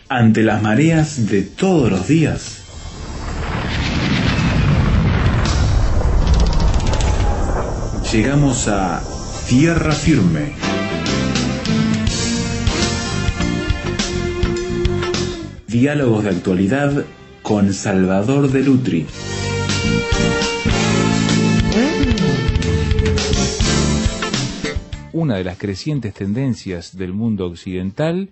Ante las mareas de todos los días, llegamos a tierra firme. Diálogos de actualidad con Salvador de Lutri. Una de las crecientes tendencias del mundo occidental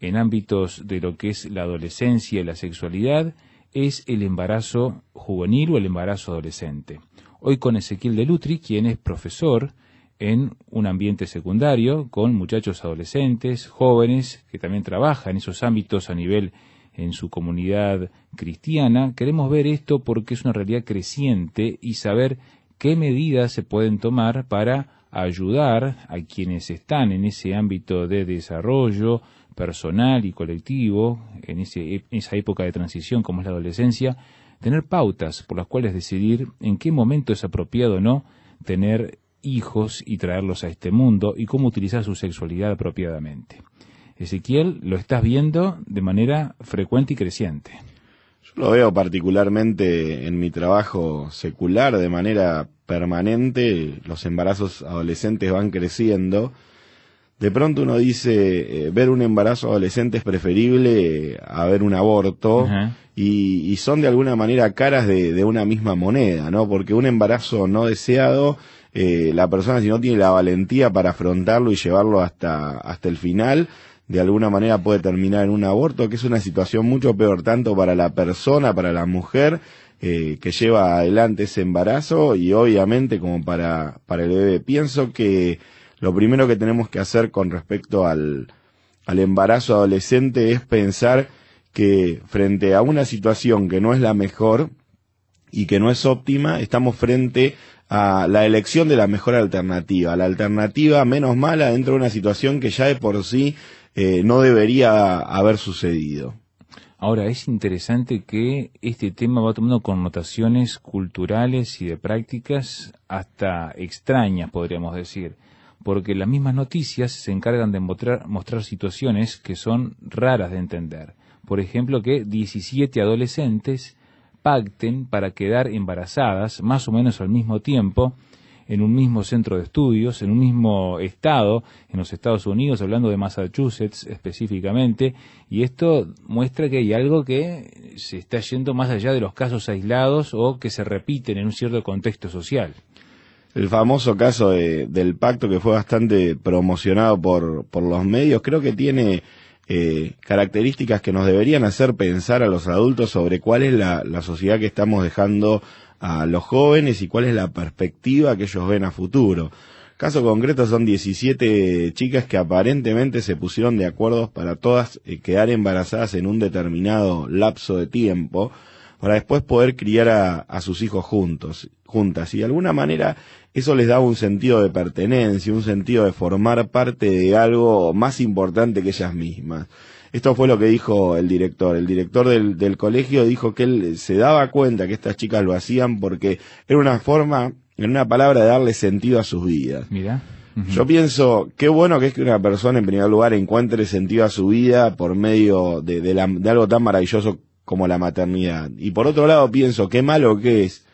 en ámbitos de lo que es la adolescencia y la sexualidad es el embarazo juvenil o el embarazo adolescente. Hoy con Ezequiel de Lutri, quien es profesor en un ambiente secundario con muchachos adolescentes, jóvenes, que también trabaja en esos ámbitos a nivel en su comunidad cristiana. Queremos ver esto porque es una realidad creciente y saber qué medidas se pueden tomar para ayudar a quienes están en ese ámbito de desarrollo personal y colectivo, en esa época de transición como es la adolescencia, tener pautas por las cuales decidir en qué momento es apropiado o no tener hijos y traerlos a este mundo y cómo utilizar su sexualidad apropiadamente. Ezequiel, lo estás viendo de manera frecuente y creciente. Yo lo veo particularmente en mi trabajo secular, de manera permanente. Los embarazos adolescentes van creciendo. De pronto uno dice, ver un embarazo adolescente es preferible a ver un aborto, y son de alguna manera caras de una misma moneda, ¿no? Porque un embarazo no deseado, la persona, si no tiene la valentía para afrontarlo y llevarlo hasta el final, de alguna manera puede terminar en un aborto, que es una situación mucho peor tanto para la persona, para la mujer que lleva adelante ese embarazo, y obviamente como para el bebé. Pienso que lo primero que tenemos que hacer con respecto al embarazo adolescente es pensar que frente a una situación que no es la mejor y que no es óptima, estamos frente a la elección de la mejor alternativa, la alternativa menos mala dentro de una situación que ya de por sí no debería haber sucedido. Ahora, es interesante que este tema va tomando connotaciones culturales y de prácticas hasta extrañas, podríamos decir, porque las mismas noticias se encargan de mostrar situaciones que son raras de entender. Por ejemplo, que 17 adolescentes pacten para quedar embarazadas más o menos al mismo tiempo en un mismo centro de estudios, en un mismo estado, en los Estados Unidos, hablando de Massachusetts específicamente, y esto muestra que hay algo que se está yendo más allá de los casos aislados o que se repiten en un cierto contexto social. El famoso caso del pacto, que fue bastante promocionado por los medios, creo que tiene características que nos deberían hacer pensar a los adultos sobre cuál es la sociedad que estamos dejando a los jóvenes y cuál es la perspectiva que ellos ven a futuro. Caso concreto son 17 chicas que aparentemente se pusieron de acuerdo para todas quedar embarazadas en un determinado lapso de tiempo, para después poder criar a sus hijos juntas, y de alguna manera eso les daba un sentido de pertenencia, un sentido de formar parte de algo más importante que ellas mismas. Esto fue lo que dijo el director. El director del colegio dijo que él se daba cuenta que estas chicas lo hacían porque era una forma, en una palabra, de darle sentido a sus vidas. Mira. Yo pienso, qué bueno que es que una persona, en primer lugar, encuentre sentido a su vida por medio de algo tan maravilloso como la maternidad. Y por otro lado pienso, qué malo que es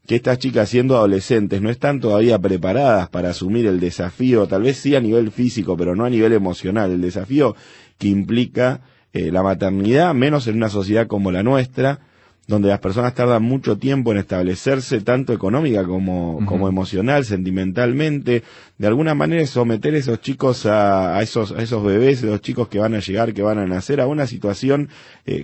que estas chicas, siendo adolescentes, no están todavía preparadas para asumir el desafío, tal vez sí a nivel físico, pero no a nivel emocional, el desafío que implica la maternidad, menos en una sociedad como la nuestra, donde las personas tardan mucho tiempo en establecerse, tanto económica como emocional, sentimentalmente. De alguna manera someter a esos chicos, a esos bebés, esos chicos que van a llegar, que van a nacer, a una situación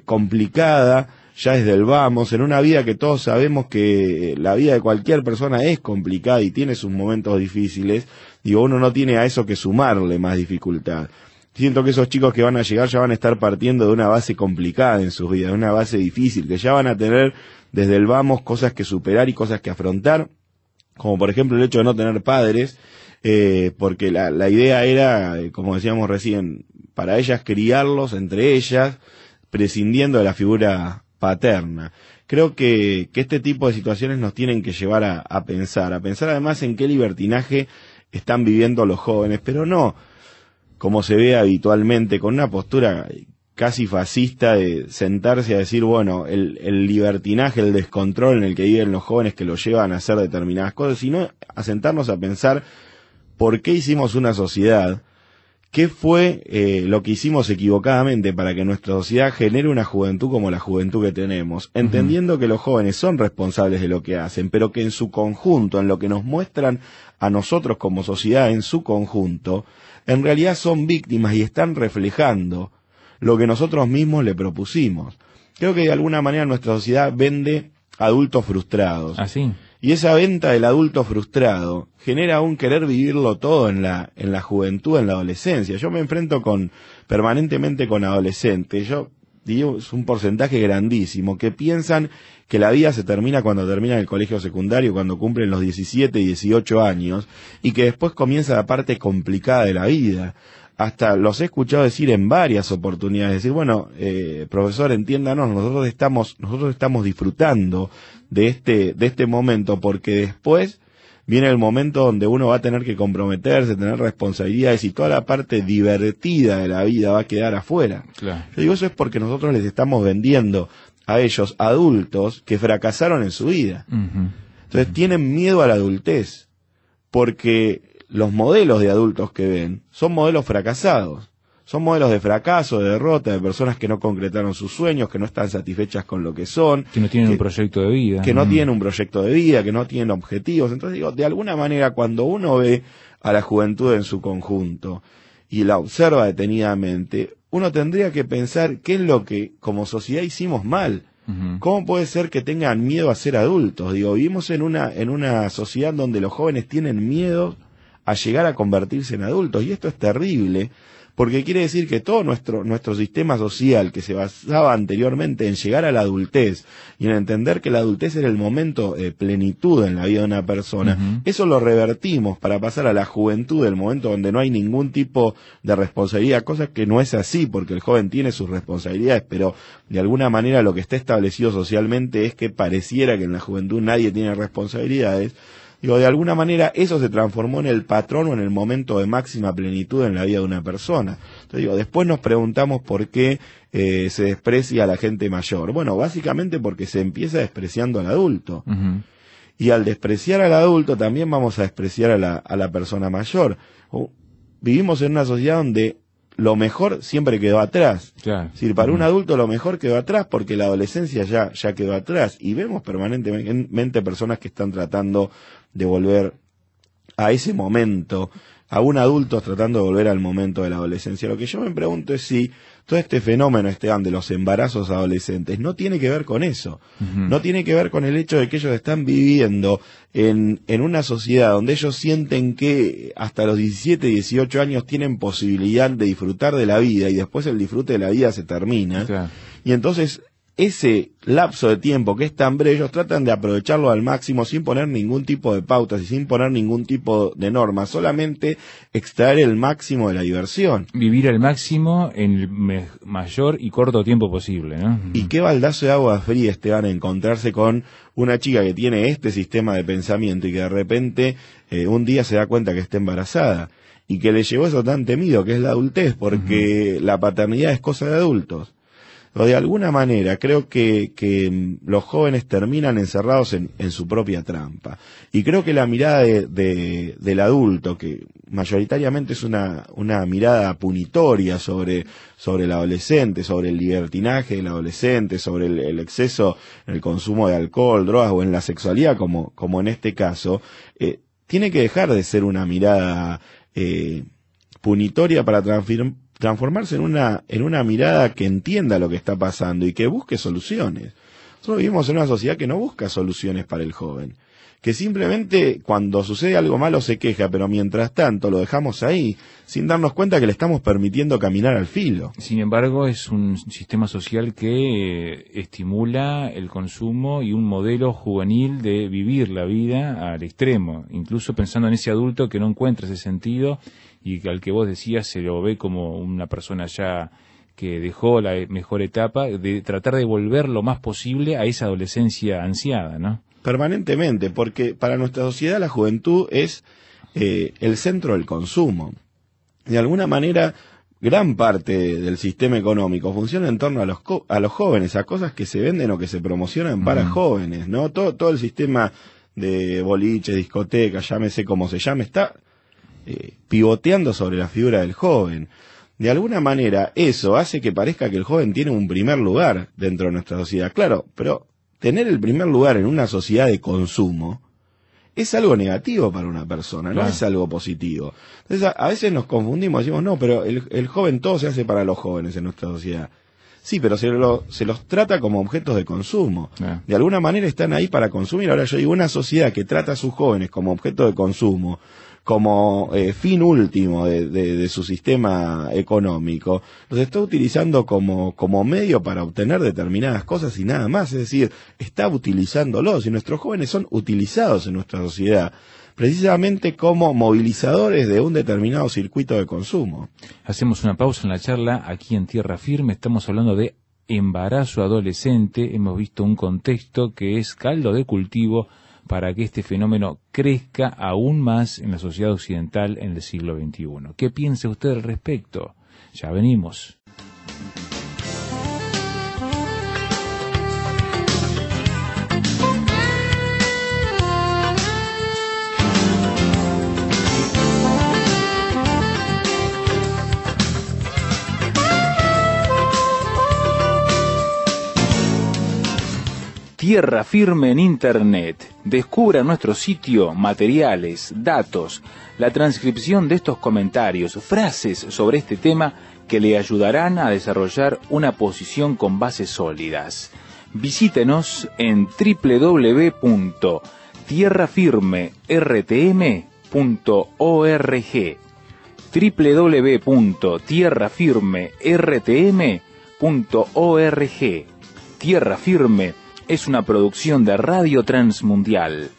complicada, ya desde el vamos, en una vida que todos sabemos que la vida de cualquier persona es complicada y tiene sus momentos difíciles. Digo, uno no tiene a eso que sumarle más dificultad. Siento que esos chicos que van a llegar ya van a estar partiendo de una base complicada en sus vidas, de una base difícil, que ya van a tener desde el vamos cosas que superar y cosas que afrontar, como por ejemplo el hecho de no tener padres, porque la idea era, como decíamos recién, para ellas criarlos entre ellas, prescindiendo de la figura paterna. Creo que este tipo de situaciones nos tienen que llevar a pensar además en qué libertinaje están viviendo los jóvenes, pero no como se ve habitualmente, con una postura casi fascista de sentarse a decir, bueno, el libertinaje, el descontrol en el que viven los jóvenes que los llevan a hacer determinadas cosas, sino a sentarnos a pensar por qué hicimos una sociedad, qué fue lo que hicimos equivocadamente para que nuestra sociedad genere una juventud como la juventud que tenemos, entendiendo que los jóvenes son responsables de lo que hacen, pero que en su conjunto, en lo que nos muestran a nosotros como sociedad en su conjunto, en realidad son víctimas y están reflejando lo que nosotros mismos le propusimos. Creo que de alguna manera nuestra sociedad vende adultos frustrados. ¿Ah, sí? Y esa venta del adulto frustrado genera un querer vivirlo todo en la juventud, en la adolescencia. Yo me enfrento permanentemente con adolescentes. Yo digo, es un porcentaje grandísimo que piensan que la vida se termina cuando terminan el colegio secundario, cuando cumplen los 17 y 18 años, y que después comienza la parte complicada de la vida. Hasta los he escuchado decir en varias oportunidades, decir, bueno, profesor, entiéndanos, nosotros estamos disfrutando de este momento, porque después viene el momento donde uno va a tener que comprometerse, tener responsabilidades, y toda la parte divertida de la vida va a quedar afuera. Claro. Yo digo, eso es porque nosotros les estamos vendiendo a ellos adultos que fracasaron en su vida. Entonces tienen miedo a la adultez, porque los modelos de adultos que ven son modelos fracasados, son modelos de fracaso, de derrota, de personas que no concretaron sus sueños, que no están satisfechas con lo que son, que no tienen un proyecto de vida, que no tienen un proyecto de vida, que no tienen objetivos. Entonces digo, de alguna manera cuando uno ve a la juventud en su conjunto y la observa detenidamente, uno tendría que pensar qué es lo que como sociedad hicimos mal. ¿Cómo puede ser que tengan miedo a ser adultos? Digo, vivimos en una sociedad donde los jóvenes tienen miedo a llegar a convertirse en adultos, y esto es terrible, porque quiere decir que todo nuestro sistema social, que se basaba anteriormente en llegar a la adultez y en entender que la adultez era el momento de plenitud en la vida de una persona, eso lo revertimos para pasar a la juventud, el momento donde no hay ningún tipo de responsabilidad, cosa que no es así, porque el joven tiene sus responsabilidades, pero de alguna manera lo que está establecido socialmente es que pareciera que en la juventud nadie tiene responsabilidades. Digo, de alguna manera eso se transformó en el patrón o en el momento de máxima plenitud en la vida de una persona. Entonces digo, después nos preguntamos por qué se desprecia a la gente mayor. Bueno, básicamente porque se empieza despreciando al adulto. Y al despreciar al adulto también vamos a despreciar a la persona mayor. Vivimos en una sociedad donde lo mejor siempre quedó atrás. Claro. Es decir, para un adulto lo mejor quedó atrás porque la adolescencia ya quedó atrás. Y vemos permanentemente personas que están tratando de volver a ese momento, a un adulto tratando de volver al momento de la adolescencia. Lo que yo me pregunto es si todo este fenómeno, Esteban, de los embarazos adolescentes, no tiene que ver con eso. No tiene que ver con el hecho de que ellos están viviendo en una sociedad donde ellos sienten que hasta los 17, 18 años tienen posibilidad de disfrutar de la vida y después el disfrute de la vida se termina. Claro. Y entonces ese lapso de tiempo que es tan breve, ellos tratan de aprovecharlo al máximo sin poner ningún tipo de pautas y sin poner ningún tipo de normas, solamente extraer el máximo de la diversión. Vivir al máximo en el mayor y corto tiempo posible, ¿no? Y qué baldazo de agua fría, Esteban, encontrarse con una chica que tiene este sistema de pensamiento y que de repente un día se da cuenta que está embarazada y que le llevó eso tan temido que es la adultez, porque la paternidad es cosa de adultos. O de alguna manera creo que los jóvenes terminan encerrados en su propia trampa. Y creo que la mirada del adulto, que mayoritariamente es una mirada punitoria sobre el adolescente, sobre el libertinaje del adolescente, sobre el exceso en el consumo de alcohol, drogas o en la sexualidad, como en este caso, tiene que dejar de ser una mirada punitoria para transformarse en una mirada que entienda lo que está pasando y que busque soluciones. Nosotros vivimos en una sociedad que no busca soluciones para el joven, que simplemente cuando sucede algo malo se queja, pero mientras tanto lo dejamos ahí, sin darnos cuenta que le estamos permitiendo caminar al filo. Sin embargo, es un sistema social que estimula el consumo y un modelo juvenil de vivir la vida al extremo, incluso pensando en ese adulto que no encuentra ese sentido y al que vos decías se lo ve como una persona ya que dejó la mejor etapa, de tratar de volver lo más posible a esa adolescencia ansiada, ¿no? Permanentemente, porque para nuestra sociedad la juventud es el centro del consumo. De alguna manera gran parte del sistema económico funciona en torno a los jóvenes, a cosas que se venden o que se promocionan para jóvenes, ¿no? Todo el sistema de boliches, discotecas, llámese como se llame, está pivoteando sobre la figura del joven. De alguna manera eso hace que parezca que el joven tiene un primer lugar dentro de nuestra sociedad. Claro, pero tener el primer lugar en una sociedad de consumo es algo negativo para una persona, no es algo positivo. Entonces a veces nos confundimos, decimos, no, pero el joven, todo se hace para los jóvenes en nuestra sociedad. Sí, pero se los trata como objetos de consumo. De alguna manera están ahí para consumir. Ahora yo digo, una sociedad que trata a sus jóvenes como objeto de consumo, como fin último de su sistema económico, los está utilizando como medio para obtener determinadas cosas y nada más. Es decir, está utilizándolos, y nuestros jóvenes son utilizados en nuestra sociedad precisamente como movilizadores de un determinado circuito de consumo. Hacemos una pausa en la charla aquí en Tierra Firme. Estamos hablando de embarazo adolescente. Hemos visto un contexto que es caldo de cultivo para que este fenómeno crezca aún más en la sociedad occidental en el siglo XXI. ¿Qué piensa usted al respecto? Ya venimos. Tierra Firme en Internet. Descubra nuestro sitio, materiales, datos, la transcripción de estos comentarios, frases sobre este tema que le ayudarán a desarrollar una posición con bases sólidas. Visítenos en www.tierrafirmertm.org www.tierrafirmertm.org. Tierra Firme es una producción de Radio Transmundial.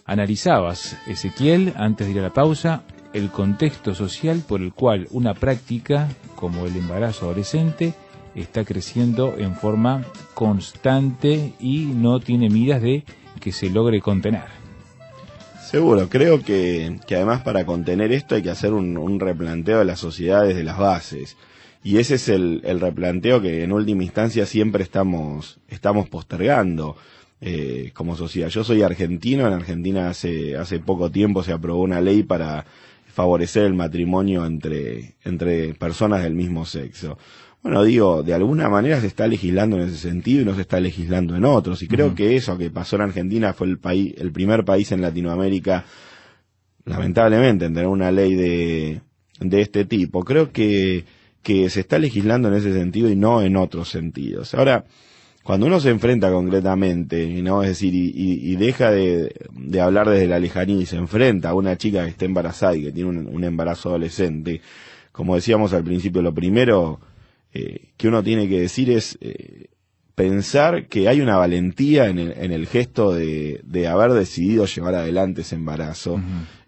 Analizabas, Ezequiel, antes de ir a la pausa, el contexto social por el cual una práctica como el embarazo adolescente está creciendo en forma constante y no tiene miras de que se logre contener. Seguro, creo que además para contener esto hay que hacer un replanteo de la sociedad desde las bases. Y ese es el replanteo que en última instancia siempre estamos postergando como sociedad. Yo soy argentino, en Argentina hace poco tiempo se aprobó una ley para favorecer el matrimonio entre personas del mismo sexo. Bueno, digo, de alguna manera se está legislando en ese sentido y no se está legislando en otros. Y creo que eso que pasó en Argentina fue el primer país en Latinoamérica, lamentablemente, en tener una ley de este tipo. Creo que se está legislando en ese sentido y no en otros sentidos. Ahora, cuando uno se enfrenta concretamente, ¿no? Es decir, y deja de hablar desde la lejanía y se enfrenta a una chica que está embarazada y que tiene un embarazo adolescente, como decíamos al principio, lo primero que uno tiene que decir es pensar que hay una valentía en el gesto de haber decidido llevar adelante ese embarazo,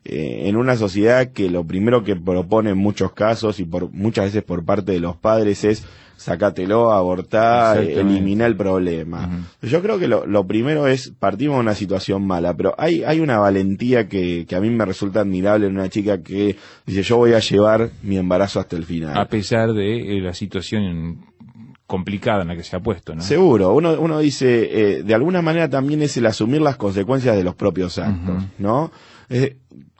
en una sociedad que lo primero que propone en muchos casos y muchas veces por parte de los padres es sácatelo, abortar, eliminar el problema. Yo creo que lo primero es, partimos de una situación mala, pero hay una valentía que a mí me resulta admirable en una chica que dice, yo voy a llevar mi embarazo hasta el final. A pesar de la situación complicada en la que se ha puesto, ¿no? Seguro, uno dice, de alguna manera también es el asumir las consecuencias de los propios actos, ¿no?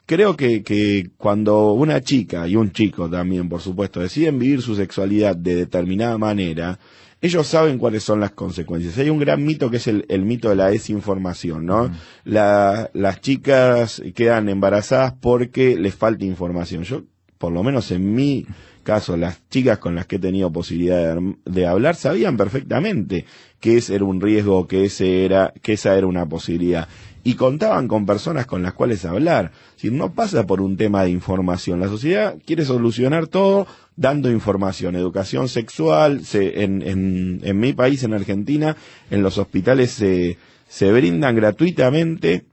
Creo que cuando una chica y un chico también, por supuesto, deciden vivir su sexualidad de determinada manera, ellos saben cuáles son las consecuencias. Hay un gran mito que es el mito de la desinformación, ¿no? Las chicas quedan embarazadas porque les falta información. Yo, por lo menos en mi caso, las chicas con las que he tenido posibilidad de hablar sabían perfectamente que ese era un riesgo, que esa era una posibilidad. Y contaban con personas con las cuales hablar. Si no pasa por un tema de información, la sociedad quiere solucionar todo dando información, educación sexual. En mi país, en Argentina, en los hospitales se brindan gratuitamente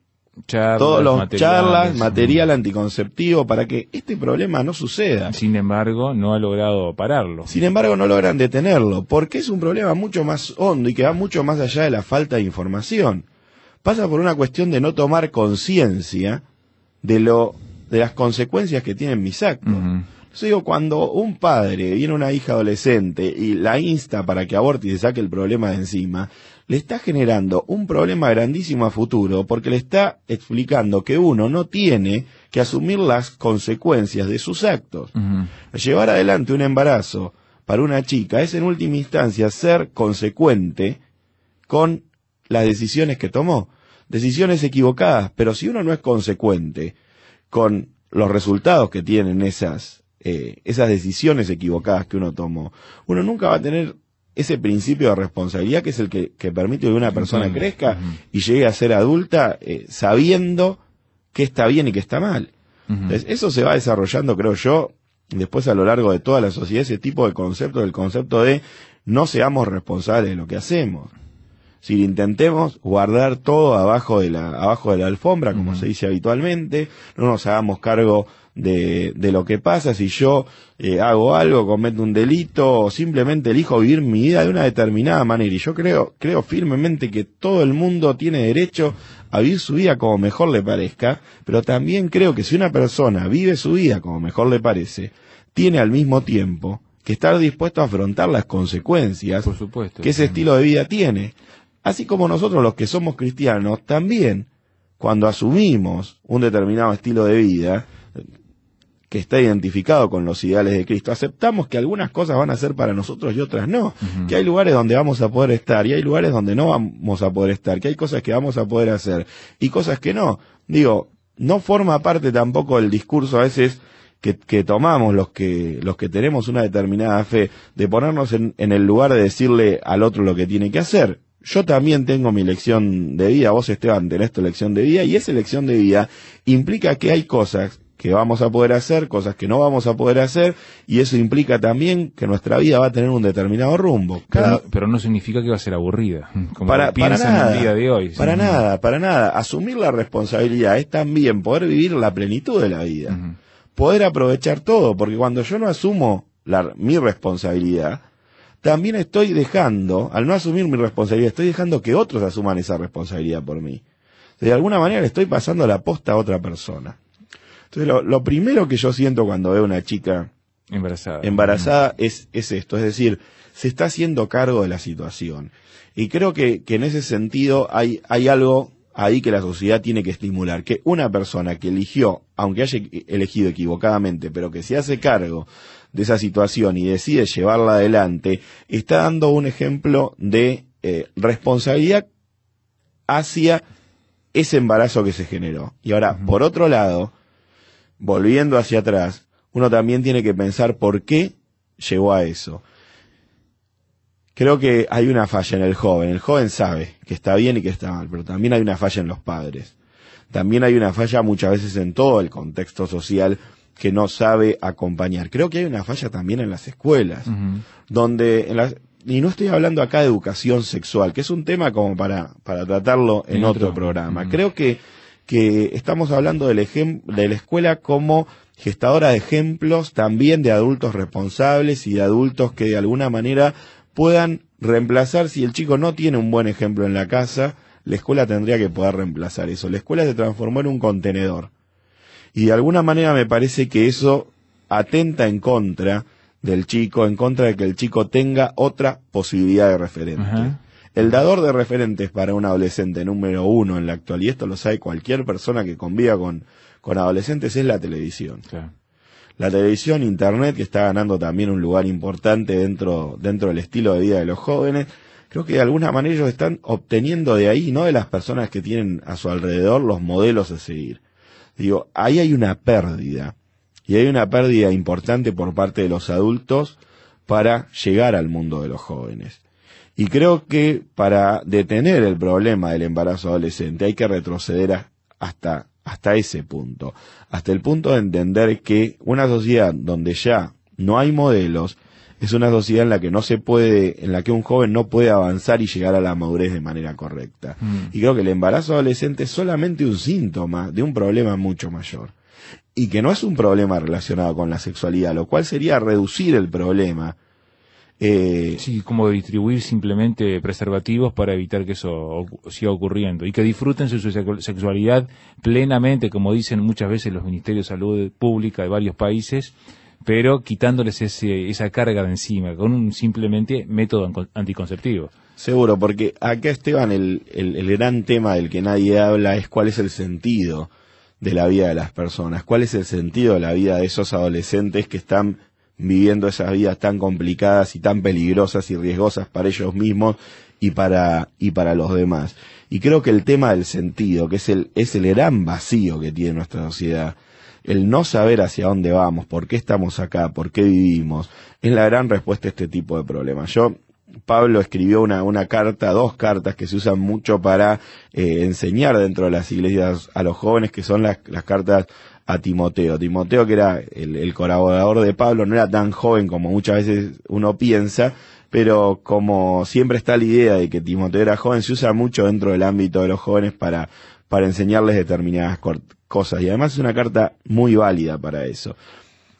todos los charlas, material material anticonceptivo, para que este problema no suceda. Sin embargo, no ha logrado pararlo. Sin embargo, no logran detenerlo, porque es un problema mucho más hondo y que va mucho más allá de la falta de información. Pasa por una cuestión de no tomar conciencia de las consecuencias que tienen mis actos. Yo digo, cuando un padre viene a una hija adolescente y la insta para que aborte y se saque el problema de encima, le está generando un problema grandísimo a futuro, porque le está explicando que uno no tiene que asumir las consecuencias de sus actos. Llevar adelante un embarazo para una chica es en última instancia ser consecuente con las decisiones que tomó. Decisiones equivocadas, pero si uno no es consecuente con los resultados que tienen esas decisiones equivocadas que uno tomó, uno nunca va a tener ese principio de responsabilidad que es el que permite que una persona crezca y llegue a ser adulta sabiendo qué está bien y qué está mal. Entonces, eso se va desarrollando, creo yo, después a lo largo de toda la sociedad, ese tipo de concepto, el concepto de no seamos responsables de lo que hacemos. Si intentemos guardar todo abajo de la alfombra, como se dice habitualmente, no nos hagamos cargo de lo que pasa. Si yo hago algo, cometo un delito, o simplemente elijo vivir mi vida de una determinada manera, y yo creo firmemente que todo el mundo tiene derecho a vivir su vida como mejor le parezca, pero también creo que si una persona vive su vida como mejor le parece, tiene al mismo tiempo que estar dispuesto a afrontar las consecuencias, por supuesto, que ese estilo de vida tiene. Así como nosotros los que somos cristianos, también cuando asumimos un determinado estilo de vida que está identificado con los ideales de Cristo, aceptamos que algunas cosas van a ser para nosotros y otras no, que hay lugares donde vamos a poder estar y hay lugares donde no vamos a poder estar, que hay cosas que vamos a poder hacer y cosas que no. Digo, no forma parte tampoco del discurso a veces que tomamos los que tenemos una determinada fe, de ponernos en el lugar de decirle al otro lo que tiene que hacer. Yo también tengo mi elección de vida, vos Esteban tenés tu elección de vida, y esa elección de vida implica que hay cosas que vamos a poder hacer, cosas que no vamos a poder hacer, y eso implica también que nuestra vida va a tener un determinado rumbo. Pero no significa que va a ser aburrida, como para piensan nada, en el día de hoy. Para nada. Asumir la responsabilidad es también poder vivir la plenitud de la vida, poder aprovechar todo, porque cuando yo no asumo mi responsabilidad, también estoy dejando, al no asumir mi responsabilidad, estoy dejando que otros asuman esa responsabilidad por mí. De alguna manera le estoy pasando la posta a otra persona. Entonces lo primero que yo siento cuando veo a una chica embarazada es esto, es decir, se está haciendo cargo de la situación. Y creo que en ese sentido hay algo ahí que la sociedad tiene que estimular, que una persona que eligió, aunque haya elegido equivocadamente, pero que se hace cargo de esa situación y decide llevarla adelante, está dando un ejemplo de responsabilidad hacia ese embarazo que se generó. Y ahora, por otro lado, volviendo hacia atrás, uno también tiene que pensar por qué llegó a eso. Creo que hay una falla en el joven. El joven sabe que está bien y que está mal, pero también hay una falla en los padres. También hay una falla muchas veces en todo el contexto social que no sabe acompañar. Creo que hay una falla también en las escuelas, donde y no estoy hablando acá de educación sexual, que es un tema como para tratarlo en otro programa. Creo que estamos hablando de la escuela como gestadora de ejemplos también de adultos responsables y de adultos que de alguna manera puedan reemplazar. Si el chico no tiene un buen ejemplo en la casa, la escuela tendría que poder reemplazar eso. La escuela se transformó en un contenedor. Y de alguna manera me parece que eso atenta en contra del chico, en contra de que el chico tenga otra posibilidad de referente. El dador de referentes para un adolescente número uno en la actualidad, y esto lo sabe cualquier persona que conviva con adolescentes, es la televisión. Claro. La televisión, internet, que está ganando también un lugar importante dentro del estilo de vida de los jóvenes. Creo que de alguna manera ellos están obteniendo de ahí, no de las personas que tienen a su alrededor, los modelos a seguir. Digo, ahí hay una pérdida, y hay una pérdida importante por parte de los adultos para llegar al mundo de los jóvenes. Y creo que para detener el problema del embarazo adolescente hay que retroceder hasta ese punto, hasta el punto de entender que una sociedad donde ya no hay modelos es una sociedad en la que no se puede, en la que un joven no puede avanzar y llegar a la madurez de manera correcta. Y creo que el embarazo adolescente es solamente un síntoma de un problema mucho mayor. Y que no es un problema relacionado con la sexualidad, lo cual sería reducir el problema. Sí, como distribuir simplemente preservativos para evitar que eso siga ocurriendo y que disfruten su sexualidad plenamente, como dicen muchas veces los ministerios de salud pública de varios países, pero quitándoles esa carga de encima con un simplemente método anticonceptivo. Seguro, porque acá, Esteban, el gran tema del que nadie habla es cuál es el sentido de la vida de las personas, cuál es el sentido de la vida de esos adolescentes que están viviendo esas vidas tan complicadas y tan peligrosas y riesgosas para ellos mismos y para los demás. Y creo que el tema del sentido, que es el gran vacío que tiene nuestra sociedad, el no saber hacia dónde vamos, por qué estamos acá, por qué vivimos, es la gran respuesta a este tipo de problemas. Pablo escribió una carta, 2 cartas que se usan mucho para enseñar dentro de las iglesias a los jóvenes, que son las cartas a Timoteo. Timoteo, que era el colaborador de Pablo, no era tan joven como muchas veces uno piensa, pero como siempre está la idea de que Timoteo era joven, se usa mucho dentro del ámbito de los jóvenes para enseñarles determinadas cosas, y además es una carta muy válida para eso.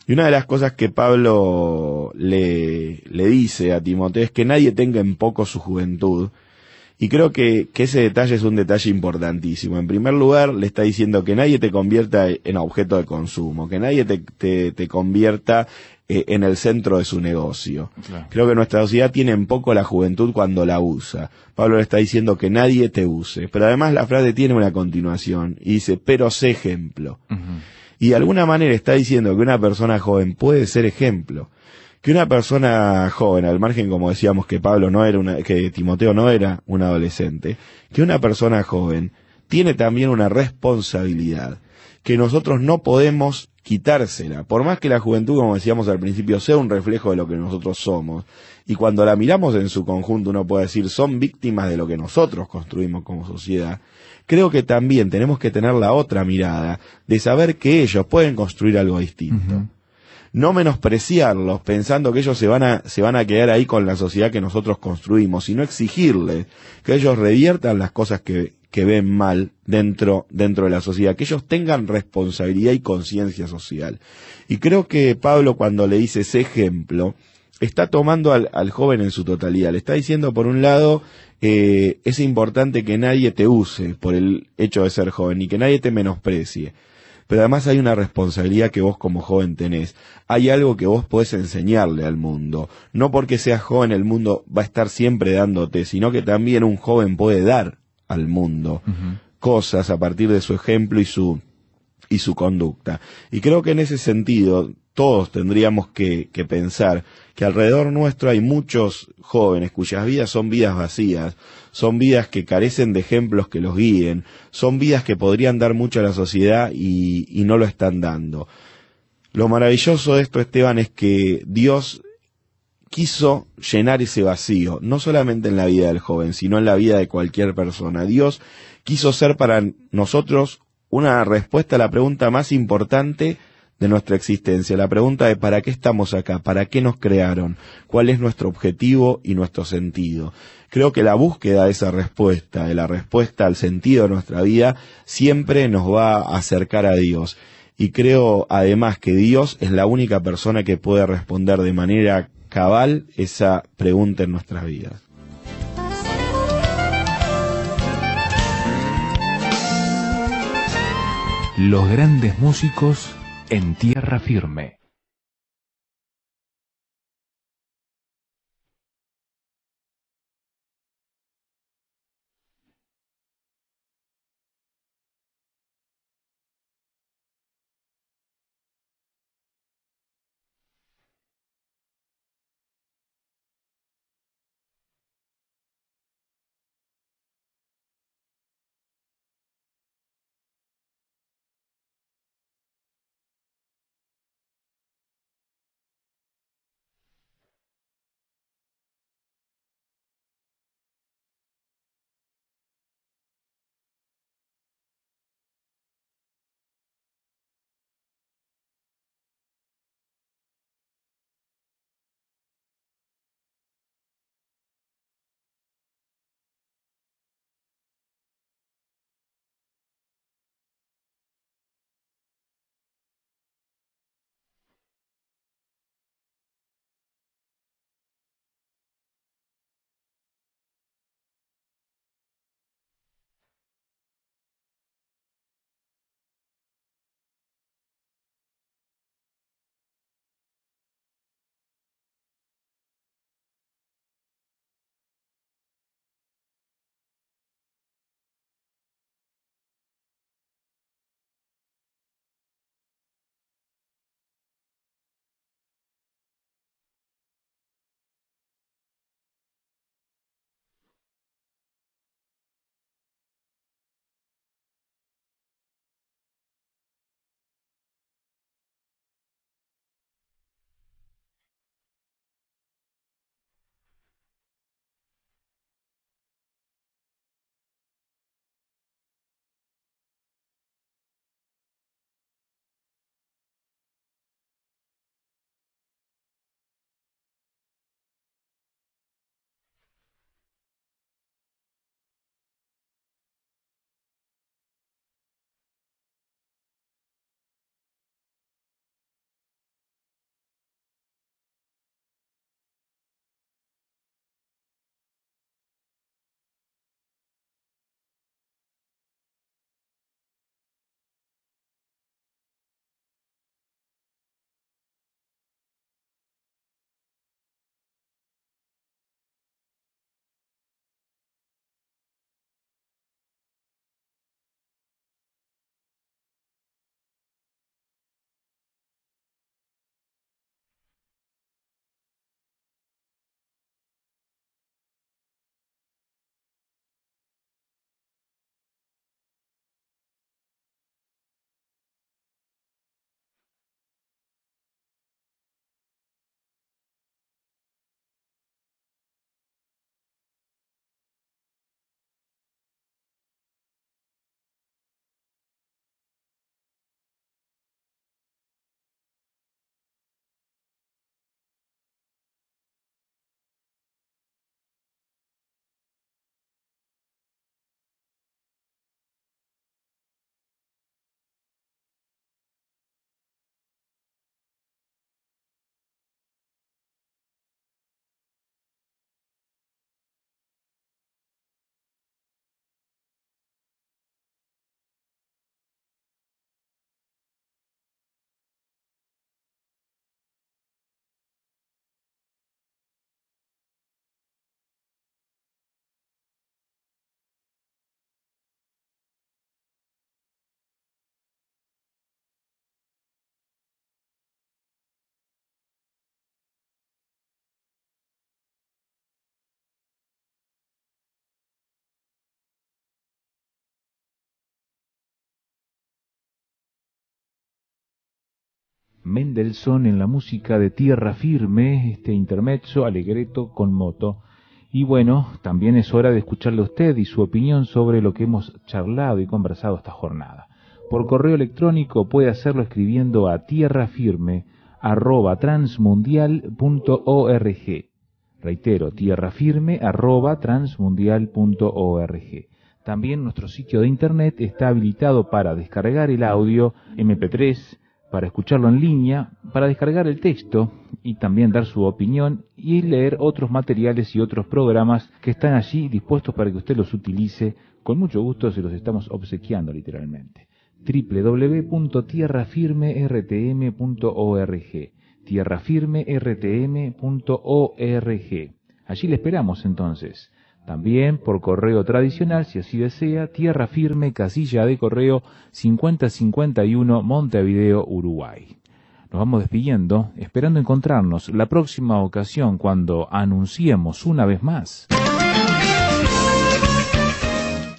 Y una de las cosas que Pablo le dice a Timoteo es que nadie tenga en poco su juventud. Y creo que ese detalle es un detalle importantísimo. En primer lugar, le está diciendo que nadie te convierta en objeto de consumo, que nadie te convierta en el centro de su negocio. Claro. Creo que nuestra sociedad tiene en poco la juventud cuando la usa. Pablo le está diciendo que nadie te use. Pero además la frase tiene una continuación y dice, pero sé ejemplo. Y de alguna manera está diciendo que una persona joven puede ser ejemplo. Que una persona joven, al margen, como decíamos, que que Timoteo no era un adolescente, que una persona joven tiene también una responsabilidad que nosotros no podemos quitársela, por más que la juventud, como decíamos al principio, sea un reflejo de lo que nosotros somos, y cuando la miramos en su conjunto uno puede decir, son víctimas de lo que nosotros construimos como sociedad. Creo que también tenemos que tener la otra mirada, de saber que ellos pueden construir algo distinto. No menospreciarlos pensando que ellos se van a quedar ahí con la sociedad que nosotros construimos, sino exigirles que ellos reviertan las cosas que ven mal dentro de la sociedad, que ellos tengan responsabilidad y conciencia social. Y creo que Pablo, cuando le dice ese ejemplo, está tomando al joven en su totalidad. Le está diciendo, por un lado, es importante que nadie te use por el hecho de ser joven y que nadie te menosprecie. Pero además hay una responsabilidad que vos como joven tenés. Hay algo que vos podés enseñarle al mundo. No porque seas joven el mundo va a estar siempre dándote, sino que también un joven puede dar al mundo cosas a partir de su ejemplo y su conducta. Y creo que en ese sentido todos tendríamos que pensar que alrededor nuestro hay muchos jóvenes cuyas vidas son vidas vacías, son vidas que carecen de ejemplos que los guíen, son vidas que podrían dar mucho a la sociedad y no lo están dando. Lo maravilloso de esto, Esteban, es que Dios quiso llenar ese vacío, no solamente en la vida del joven, sino en la vida de cualquier persona. Dios quiso ser para nosotros una respuesta a la pregunta más importante de nuestra existencia, la pregunta de ¿para qué estamos acá? ¿Para qué nos crearon? ¿Cuál es nuestro objetivo y nuestro sentido? Creo que la búsqueda de esa respuesta, de la respuesta al sentido de nuestra vida, siempre nos va a acercar a Dios. Y creo además que Dios es la única persona que puede responder de manera cabal esa pregunta en nuestras vidas. Los grandes músicos en tierra firme. Mendelssohn en la música de Tierra Firme, este intermezzo allegretto con moto. Y bueno, también es hora de escucharle a usted y su opinión sobre lo que hemos charlado y conversado esta jornada. Por correo electrónico puede hacerlo escribiendo a tierrafirme@transmundial.org. Reitero, tierrafirme@transmundial.org. También nuestro sitio de internet está habilitado para descargar el audio MP3, para escucharlo en línea, para descargar el texto y también dar su opinión y leer otros materiales y otros programas que están allí dispuestos para que usted los utilice. Con mucho gusto se los estamos obsequiando literalmente. www.tierrafirmertm.org, tierrafirmertm.org. Allí le esperamos entonces. También por correo tradicional, si así desea, Tierra Firme, casilla de correo 5051, Montevideo, Uruguay. Nos vamos despidiendo, esperando encontrarnos la próxima ocasión cuando anunciemos una vez más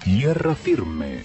Tierra Firme.